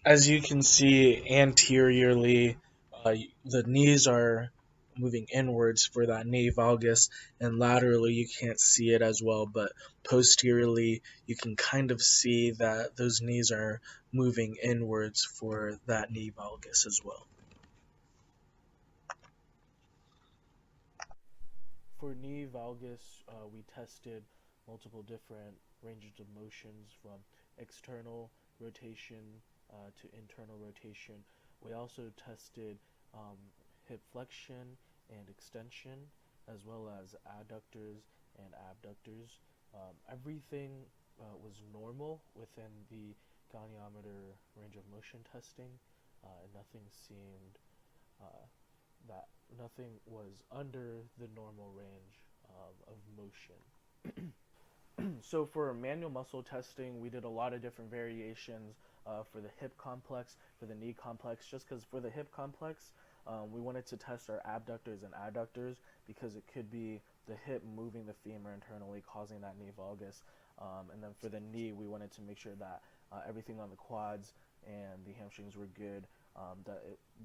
As you can see anteriorly, the knees are moving inwards for that knee valgus, and laterally you can't see it as well, but posteriorly you can kind of see that those knees are moving inwards for that knee valgus as well. For knee valgus, we tested multiple different ranges of motions from external rotation to internal rotation. We also tested um, hip flexion and extension, as well as adductors and abductors. Everything was normal within the goniometer range of motion testing, and nothing seemed uh, that nothing was under the normal range of motion. So for manual muscle testing, we did a lot of different variations for the hip complex, for the knee complex, just because for the hip complex, we wanted to test our abductors and adductors because it could be the hip moving the femur internally, causing that knee valgus. And then for the knee, we wanted to make sure that everything on the quads and the hamstrings were good,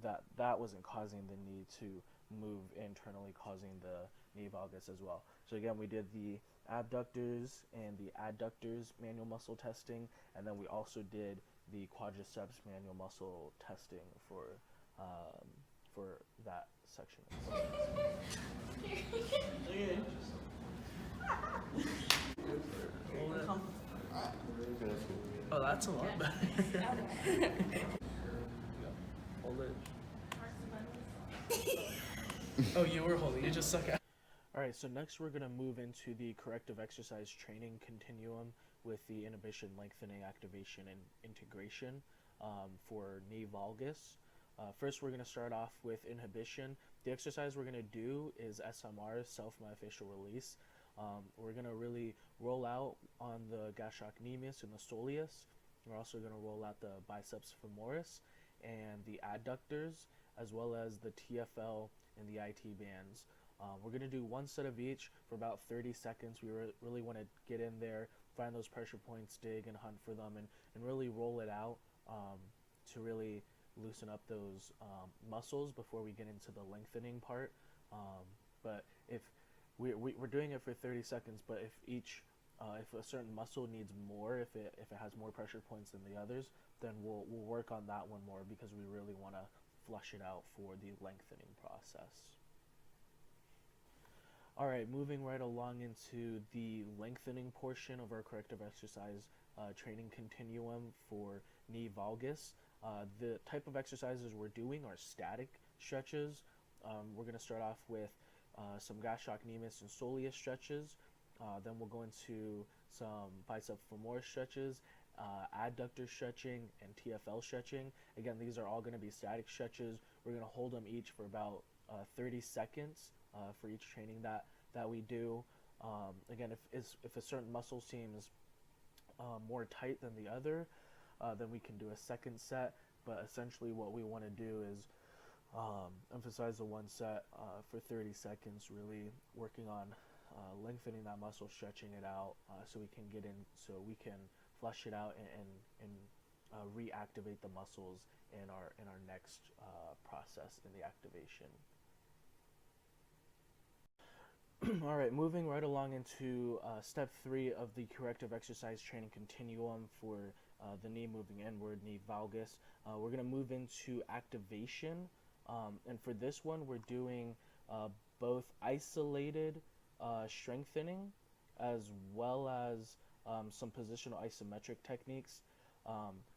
that wasn't causing the knee to move internally, causing the knee valgus as well. So again, we did the abductors and the adductors manual muscle testing, and then we also did the quadriceps manual muscle testing for that section. Oh, that's a lot better. Hold it. Oh, you were holding. You just suck at. All right, so next we're going to move into the corrective exercise training continuum with the inhibition, lengthening, activation, and integration for knee valgus. First, we're going to start off with inhibition. The exercise we're going to do is SMR, self-myofascial release. We're going to really roll out on the gastrocnemius and the soleus. We're also going to roll out the biceps femoris and the adductors, as well as the TFL and the IT bands. We're going to do one set of each for about 30 seconds. We really want to get in there, find those pressure points, dig and hunt for them, and really roll it out to really loosen up those muscles before we get into the lengthening part. But if we're doing it for 30 seconds, but if a certain muscle needs more, if it has more pressure points than the others, then we'll work on that one more because we really want to flush it out for the lengthening process. All right, moving right along into the lengthening portion of our corrective exercise training continuum for knee valgus. The type of exercises we're doing are static stretches. We're going to start off with some gastrocnemius and soleus stretches. Then we'll go into some bicep femoris stretches, adductor stretching, and TFL stretching. Again, these are all going to be static stretches. We're going to hold them each for about 30 seconds for each training that we do. Again, if a certain muscle seems more tight than the other, then we can do a second set. But essentially what we want to do is emphasize the one set for 30 seconds, really working on lengthening that muscle, stretching it out, so we can flush it out and reactivate the muscles in our next process in the activation. All right, moving right along into step 3 of the corrective exercise training continuum for the knee moving inward, knee valgus. We're going to move into activation, and for this one, we're doing both isolated strengthening as well as some positional isometric techniques.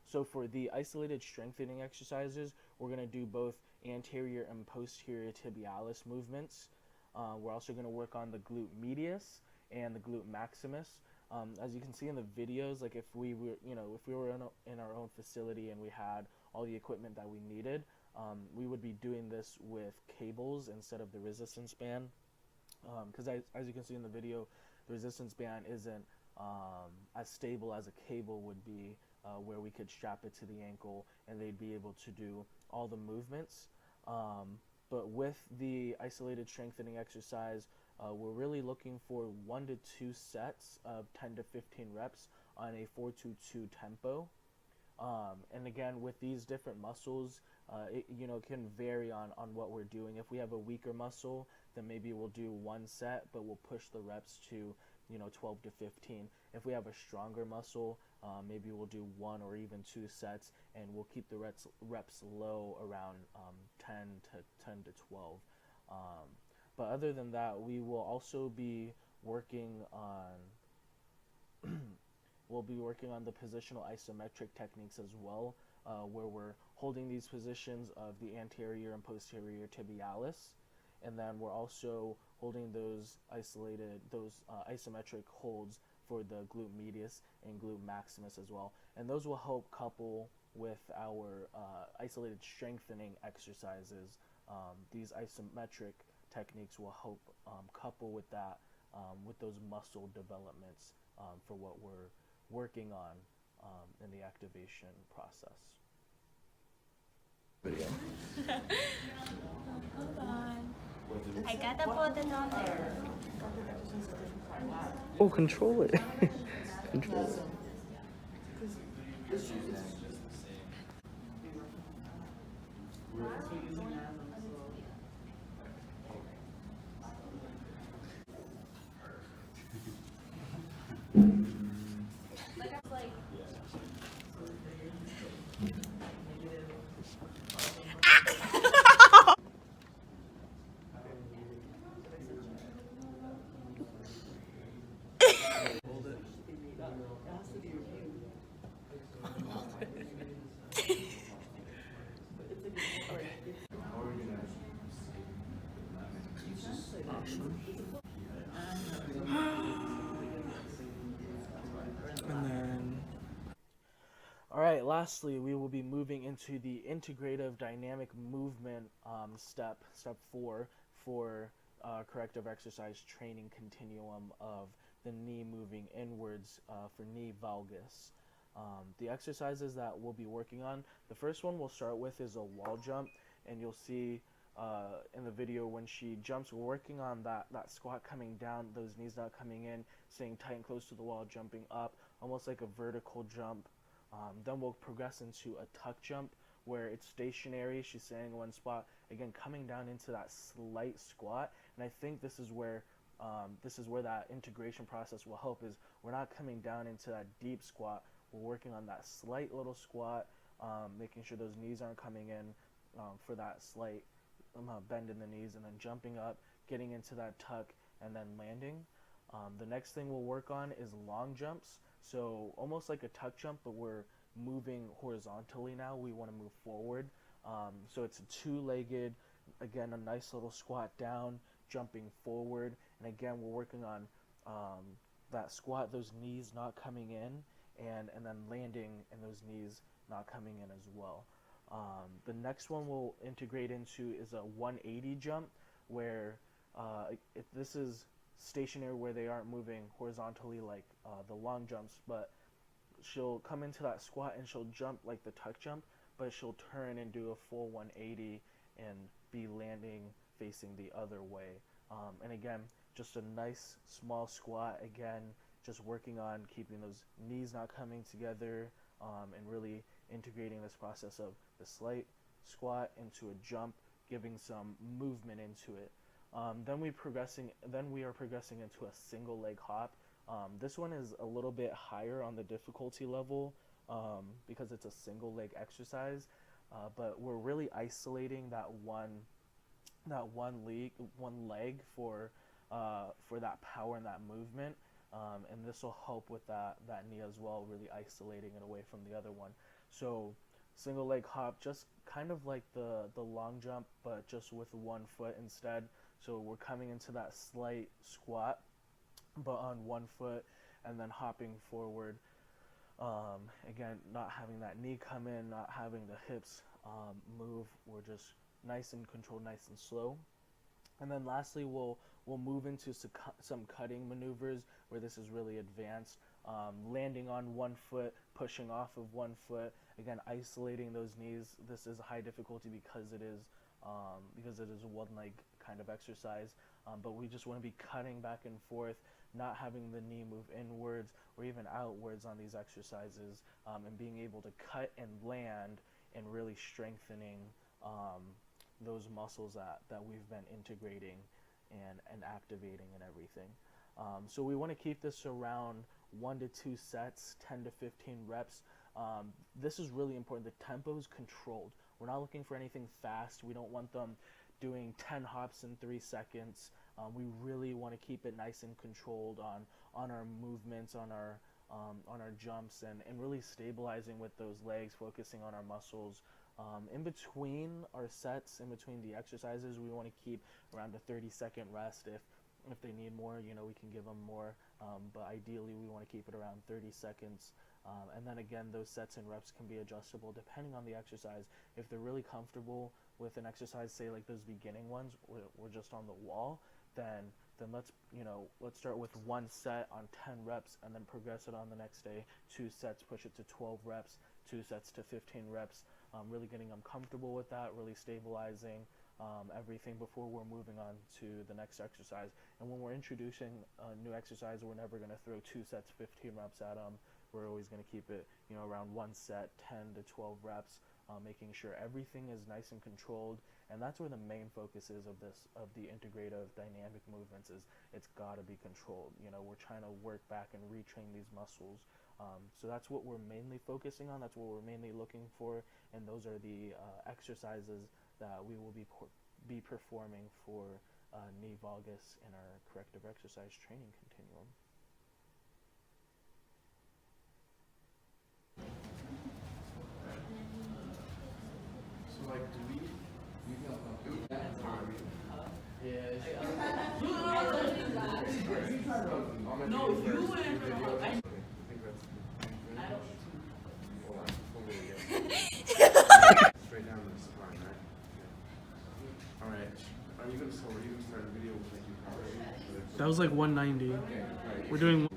So for the isolated strengthening exercises, we're going to do both anterior and posterior tibialis movements. We're also going to work on the glute medius and the glute maximus. As you can see in the videos, like if we were in our own facility and we had all the equipment that we needed, we would be doing this with cables instead of the resistance band. Because as you can see in the video, the resistance band isn't as stable as a cable would be, where we could strap it to the ankle and they'd be able to do all the movements. But with the isolated strengthening exercise, we're really looking for 1 to 2 sets of 10 to 15 reps on a 4-2-2 tempo. And again, with these different muscles, it can vary on what we're doing. If we have a weaker muscle, then maybe we'll do one set, but we'll push the reps to 12 to 15. If we have a stronger muscle, maybe we'll do one or even two sets, and we'll keep the reps low around 10 to 12. Um, but other than that, we will also be working on we'll be working on the positional isometric techniques as well, where we're holding these positions of the anterior and posterior tibialis, and then we're also holding those isometric holds for the glute medius and glute maximus as well. And those will help couple with our isolated strengthening exercises. These isometric techniques will help couple with that, with those muscle developments for what we're working on in the activation process. Video. Hold on. I gotta put it on there. Oh, control it. Control it. And then All right, lastly, we will be moving into the integrative dynamic movement step 4 for corrective exercise training continuum of the knee moving inwards for knee valgus. The exercises that we'll be working on, the first one we'll start with is a wall jump, and you'll see in the video when she jumps, we're working on that squat coming down, those knees not coming in, staying tight and close to the wall, jumping up, almost like a vertical jump. Then we'll progress into a tuck jump where it's stationary, she's staying in one spot, again coming down into that slight squat. And I think this is where that integration process will help, is we're not coming down into that deep squat, we're working on that slight little squat, making sure those knees aren't coming in for that slight bend in the knees, and then jumping up, getting into that tuck, and then landing. The next thing we'll work on is long jumps. So almost like a tuck jump, but we're moving horizontally now. We want to move forward. So it's a two-legged, again, a nice little squat down, jumping forward. And again, we're working on that squat, those knees not coming in, and then landing and those knees not coming in as well. The next one we'll integrate into is a 180 jump, where this is stationary, where they aren't moving horizontally like the long jumps, but she'll come into that squat and she'll jump like the tuck jump, but she'll turn and do a full 180 and be landing facing the other way. And again, just a nice small squat, again, just working on keeping those knees not coming together, and really integrating this process of the slight squat into a jump, giving some movement into it. Then we are progressing into a single leg hop. This one is a little bit higher on the difficulty level because it's a single leg exercise, but we're really isolating that one leg for that power and that movement, and this will help with that knee as well, really isolating it away from the other one. So single leg hop, just kind of like the long jump, but just with one foot instead. So we're coming into that slight squat, but on one foot, and then hopping forward. Again, not having that knee come in, not having the hips move. We're just nice and controlled, nice and slow. And then lastly, we'll move into some cutting maneuvers where this is really advanced. Landing on one foot, pushing off of one foot. Again, isolating those knees. This is high difficulty because it is a one leg kind of exercise. But we just want to be cutting back and forth, not having the knee move inwards or even outwards on these exercises, and being able to cut and land and really strengthening those muscles that we've been integrating and activating and everything. So we want to keep this around 1 to 2 sets, 10 to 15 reps. This is really important. The tempo is controlled. We're not looking for anything fast. We don't want them doing 10 hops in 3 seconds. We really want to keep it nice and controlled on our movements, on our jumps, and really stabilizing with those legs, focusing on our muscles. In between our sets, in between the exercises, we want to keep around a 30-second rest. If they need more, we can give them more, but ideally we want to keep it around 30 seconds. And then again, those sets and reps can be adjustable depending on the exercise. If they're really comfortable with an exercise, say like those beginning ones, we're just on the wall, then let's start with 1 set on 10 reps and then progress it on the next day. 2 sets, push it to 12 reps, 2 sets to 15 reps, really getting them comfortable with that, really stabilizing everything before we're moving on to the next exercise. And when we're introducing a new exercise, we're never going to throw 2 sets, 15 reps at them. We're always going to keep it, around 1 set, 10 to 12 reps, making sure everything is nice and controlled. And that's where the main focus is of the integrative dynamic movements is it's got to be controlled. We're trying to work back and retrain these muscles. So that's what we're mainly focusing on. That's what we're mainly looking for. And those are the exercises that we will be performing for knee valgus in our corrective exercise training continuum. So like, do we feel comfortable that time? Yeah. No, you went for the I don't. Hold on. Straight down the spine, right? Yeah. All right. Are you gonna start the video with like you cover? That was like 190. Okay. Right. We're doing